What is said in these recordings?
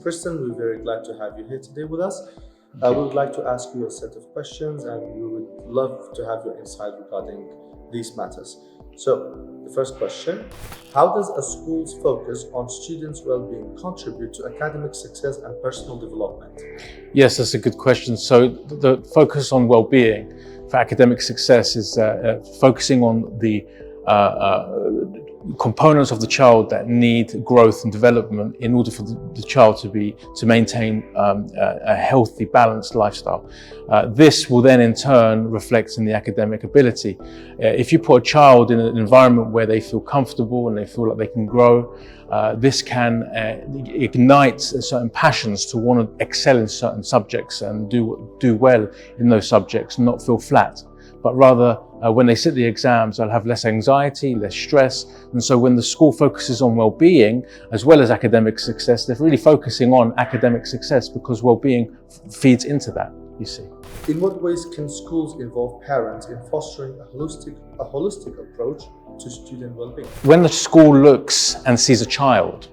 Preston. We're very glad to have you here today with us. We would like to ask you a set of questions, and we would love to have your insight regarding these matters. So, the first question: how does a school's focus on students' well-being contribute to academic success and personal development? Yes, that's a good question. So, the focus on well-being for academic success is focusing on the components of the child that need growth and development in order for the child to maintain a healthy, balanced lifestyle. This will then in turn reflect in the academic ability. If you put a child in an environment where they feel comfortable and they feel like they can grow, this can ignite certain passions to want to excel in certain subjects and do well in those subjects and not feel flat. But rather, when they sit the exams, they'll have less anxiety, less stress. And so when the school focuses on well-being, as well as academic success, they're really focusing on academic success because well-being feeds into that, you see. In what ways can schools involve parents in fostering a holistic approach to student well-being? When the school looks and sees a child,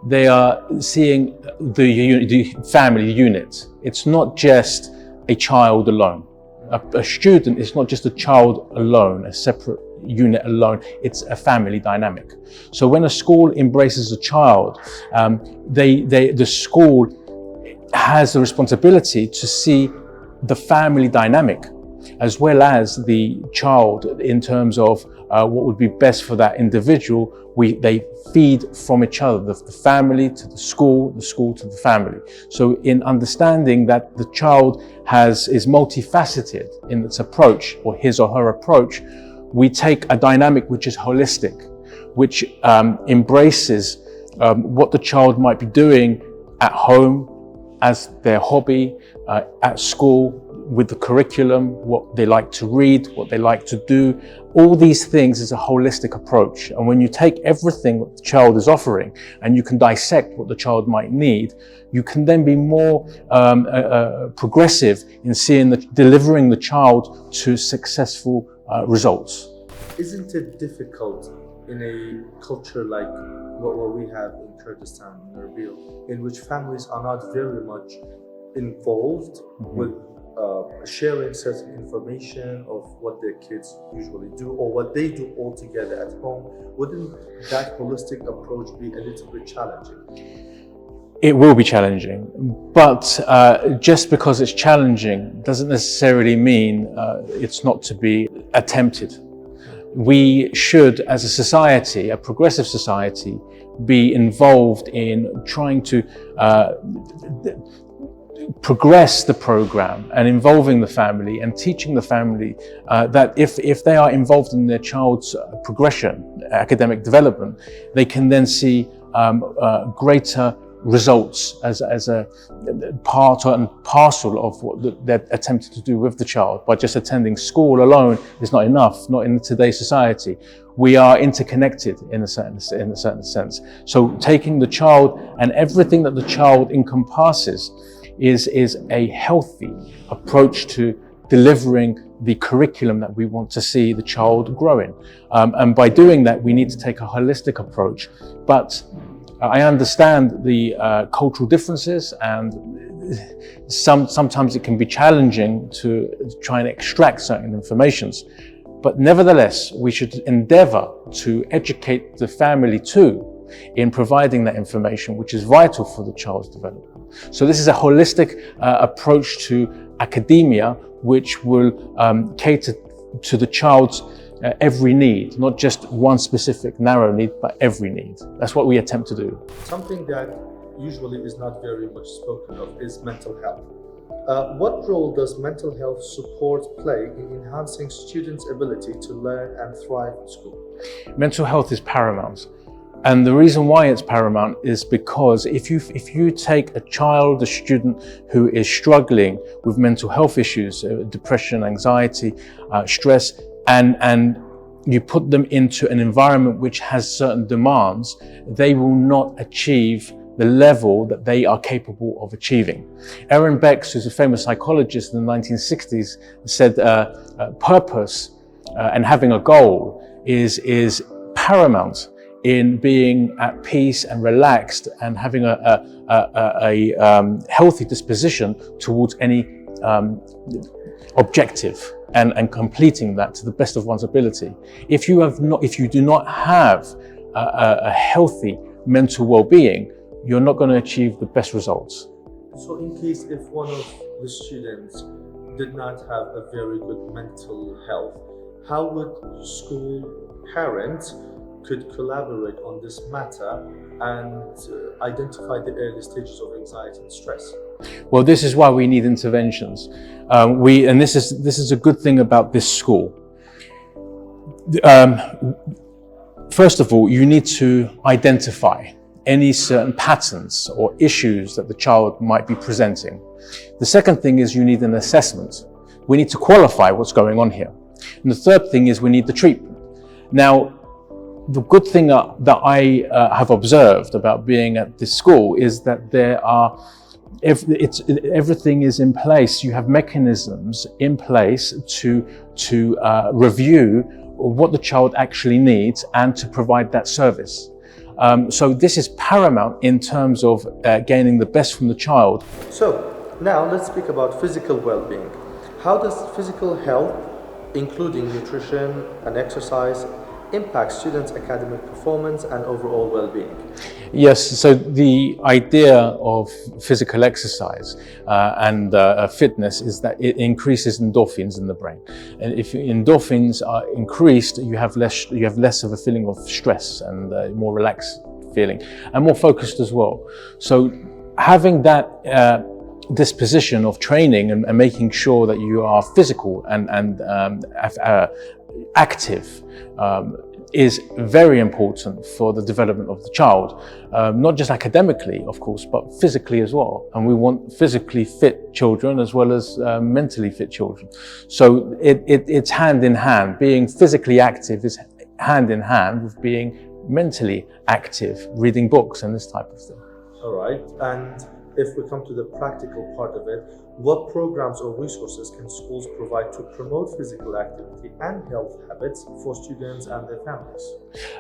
they are seeing the family unit. It's not just a child alone. A student is not just a child alone, a separate unit alone, it's a family dynamic. So when a school embraces a child, the school has the responsibility to see the family dynamic as well as the child in terms of what would be best for that individual. They feed from each other, the family to the school to the family. So in understanding that the child is multifaceted in its approach, or his or her approach, we take a dynamic which is holistic, which embraces what the child might be doing at home as their hobby, at school, with the curriculum, what they like to read, what they like to do. All these things is a holistic approach. And when you take everything that the child is offering and you can dissect what the child might need, you can then be more progressive in delivering the child to successful results. Isn't it difficult in a culture like what we have in Kurdistan, in Erbil, in which families are not very much involved with sharing certain information of what their kids usually do or what they do all together at home? Wouldn't that holistic approach be a little bit challenging? It will be challenging, but just because it's challenging doesn't necessarily mean it's not to be attempted. We should, as a society, a progressive society, be involved in trying to progress the program and involving the family and teaching the family that if they are involved in their child's progression, academic development, they can then see greater results as a part and parcel of what they're attempting to do with the child. By just attending school alone is not enough, not in today's society. We are interconnected in a certain sense. So taking the child and everything that the child encompasses is a healthy approach to delivering the curriculum that we want to see the child growing. And by doing that, we need to take a holistic approach. But I understand the cultural differences, and sometimes it can be challenging to try and extract certain informations. But nevertheless, we should endeavor to educate the family too in providing that information, which is vital for the child's development. So this is a holistic approach to academia, which will cater to the child's every need, not just one specific narrow need, but every need. That's what we attempt to do. Something that usually is not very much spoken of is mental health. What role does mental health support play in enhancing students' ability to learn and thrive in school? Mental health is paramount. And the reason why it's paramount is because if you take a student who is struggling with mental health issues, depression, anxiety, stress, and you put them into an environment which has certain demands, they will not achieve the level that they are capable of achieving. Aaron Beck, who's a famous psychologist in the 1960s, said purpose and having a goal is paramount in being at peace and relaxed and having a healthy disposition towards any objective and completing that to the best of one's ability. If you do not have a healthy mental well-being, you're not going to achieve the best results. So in case if one of the students did not have a very good mental health, how would school parents could collaborate on this matter and identify the early stages of anxiety and stress? Well, this is why we need interventions. And this is a good thing about this school. First of all, you need to identify any certain patterns or issues that the child might be presenting. The second thing is you need an assessment. We need to qualify what's going on here. And the third thing is we need the treatment. Now, the good thing that I have observed about being at this school is that everything is in place. You have mechanisms in place to review what the child actually needs and to provide that service. So this is paramount in terms of gaining the best from the child. So now let's speak about physical well-being. How does physical health, including nutrition and exercise, impact students' academic performance and overall well-being? Yes, so the idea of physical exercise and fitness is that it increases endorphins in the brain. And if endorphins are increased, you have less of a feeling of stress and more relaxed feeling and more focused as well. So having that disposition of training and making sure that you are physical and active is very important for the development of the child, not just academically, of course, but physically as well. And we want physically fit children as well as mentally fit children. So it's hand in hand. Being physically active is hand in hand with being mentally active, reading books and this type of thing. All right. And if we come to the practical part of it, what programs or resources can schools provide to promote physical activity and health habits for students and their families?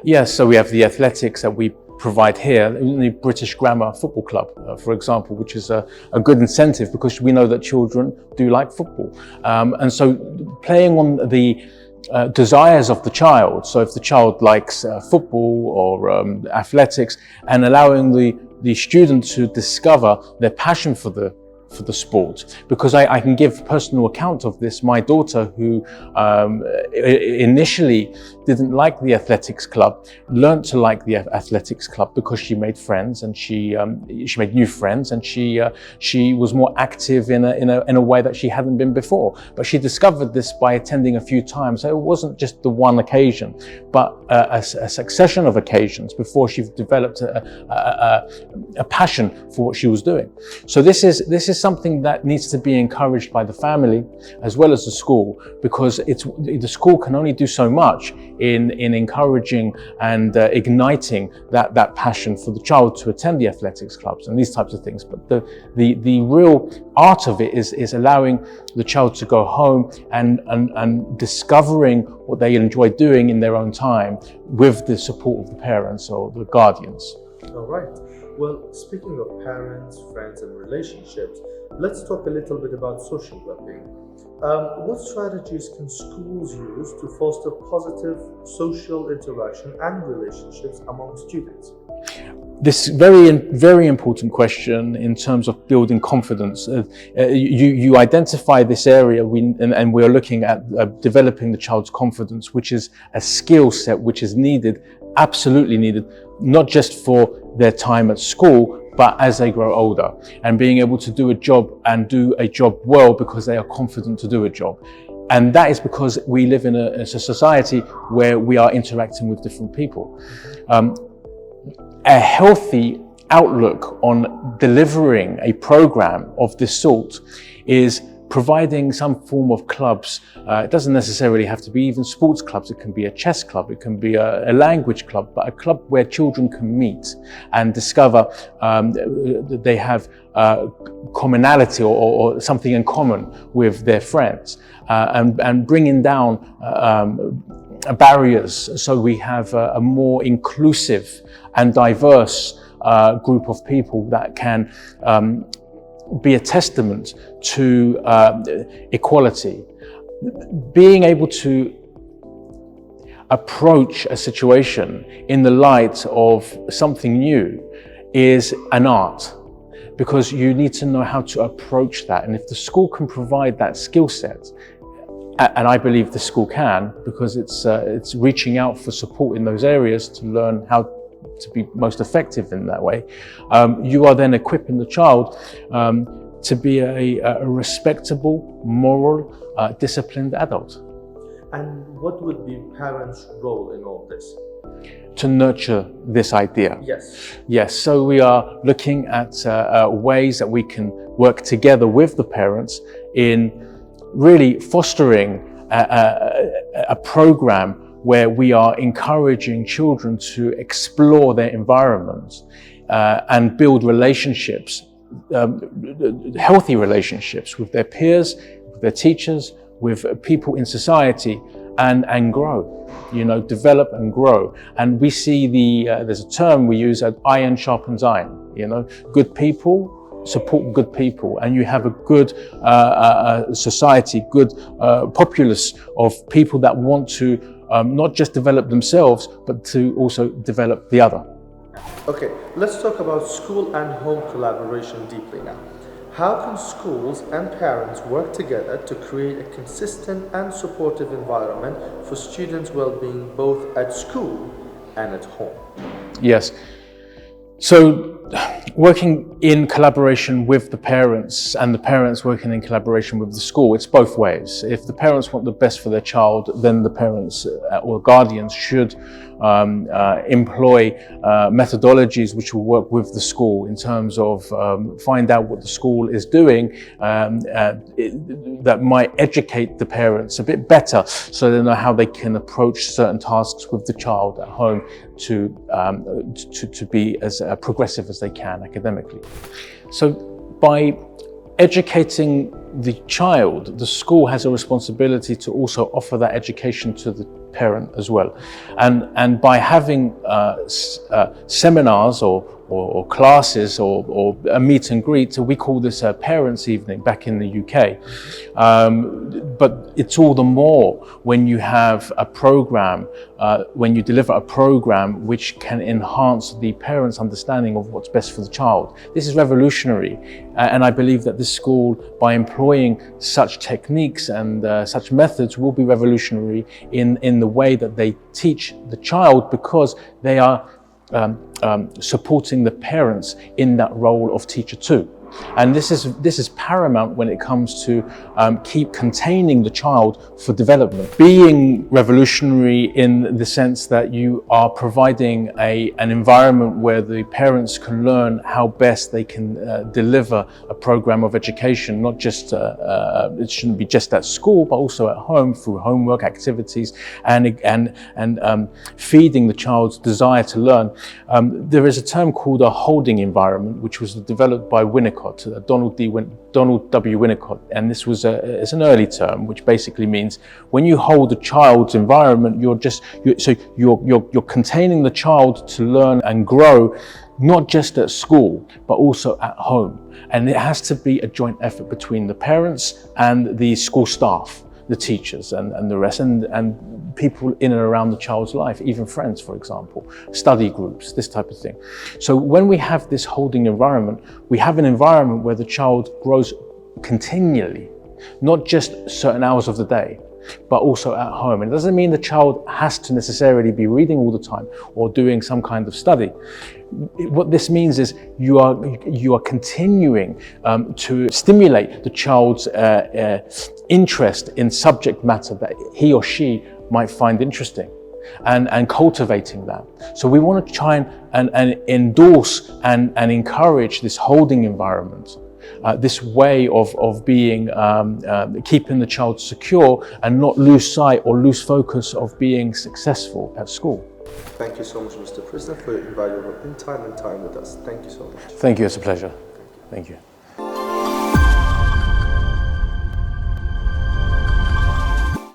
Yes, so we have the athletics that we provide here, the British Grammar Football Club, for example, which is a good incentive because we know that children do like football. And so playing on the desires of the child, so if the child likes football or athletics, and allowing the student to discover their passion for the sport, because I can give personal account of this. My daughter, who initially didn't like the athletics club, learned to like the athletics club because she made friends and she made new friends, and she was more active in a way that she hadn't been before. But she discovered this by attending a few times. So it wasn't just the one occasion, but a succession of occasions before she developed a passion for what she was doing. So this is something that needs to be encouraged by the family as well as the school, because the school can only do so much in encouraging and igniting that passion for the child to attend the athletics clubs and these types of things. But the real art of it is allowing the child to go home and discovering what they enjoy doing in their own time with the support of the parents or the guardians. All right. Well, speaking of parents, friends, and relationships, let's talk a little bit about social well-being. What strategies can schools use to foster positive social interaction and relationships among students? This very important question in terms of building confidence. You identify this area, and we are looking at developing the child's confidence, which is a skill set which is needed, absolutely needed, not just for their time at school, but as they grow older, and being able to do a job and do a job well because they are confident to do a job. And that is because we live in a society where we are interacting with different people. A healthy outlook on delivering a program of this sort is providing some form of clubs. It doesn't necessarily have to be even sports clubs. It can be a chess club, it can be a language club, but a club where children can meet and discover that they have commonality or something in common with their friends, and bringing down barriers, so we have a more inclusive and diverse group of people that can be a testament to equality. Being able to approach a situation in the light of something new is an art, because you need to know how to approach that. And if the school can provide that skill set, and I believe the school can, because it's reaching out for support in those areas to learn how to be most effective in that way, you are then equipping the child to be a respectable, moral, disciplined adult. And what would be parents' role in all this? To nurture this idea. Yes. Yes, so we are looking at ways that we can work together with the parents in really fostering a program where we are encouraging children to explore their environments and build relationships, healthy relationships with their peers, with their teachers, with people in society, and grow, develop and grow. And we see there's a term we use, iron sharpens iron, good people support good people, and you have a good society, good populace of people that want to not just develop themselves, but to also develop the other. Okay, let's talk about school and home collaboration deeply now. How can schools and parents work together to create a consistent and supportive environment for students' well-being both at school and at home? Yes. So working in collaboration with the parents and the parents working in collaboration with the school, it's both ways. If the parents want the best for their child, then the parents or guardians should employ methodologies which will work with the school in terms of find out what the school is doing that might educate the parents a bit better, so they know how they can approach certain tasks with the child at home to be as progressive as they can academically. So by educating the child, the school has a responsibility to also offer that education to the parent as well. And by having seminars or classes or a meet and greet, we call this a parents' evening back in the UK. But it's all the more when you have a program, when you deliver a program which can enhance the parents' understanding of what's best for the child. This is revolutionary, and I believe that this school, by employing such techniques and such methods, will be revolutionary in the way that they teach the child, because they are supporting the parents in that role of teacher too. And this is paramount when it comes to keep containing the child for development. Being revolutionary in the sense that you are providing an environment where the parents can learn how best they can deliver a program of education, not just, it shouldn't be just at school, but also at home through homework activities and feeding the child's desire to learn. There is a term called a holding environment, which was developed by Winnicott, Donald W. Winnicott, and this was it's an early term, which basically means when you hold a child's environment, you're containing the child to learn and grow, not just at school, but also at home. And it has to be a joint effort between the parents and the school staff, the teachers and the rest, and people in and around the child's life, even friends, for example, study groups, this type of thing. So when we have this holding environment, we have an environment where the child grows continually, not just certain hours of the day, but also at home. And it doesn't mean the child has to necessarily be reading all the time or doing some kind of study. What this means is you are continuing to stimulate the child's interest in subject matter that he or she might find interesting, and cultivating that. So we want to try and endorse and encourage this holding environment, this way of being, keeping the child secure and not lose sight or lose focus of being successful at school. Thank you so much, Mr. Preston, for your invaluable time with us. Thank you so much. Thank you, it's a pleasure. Thank you.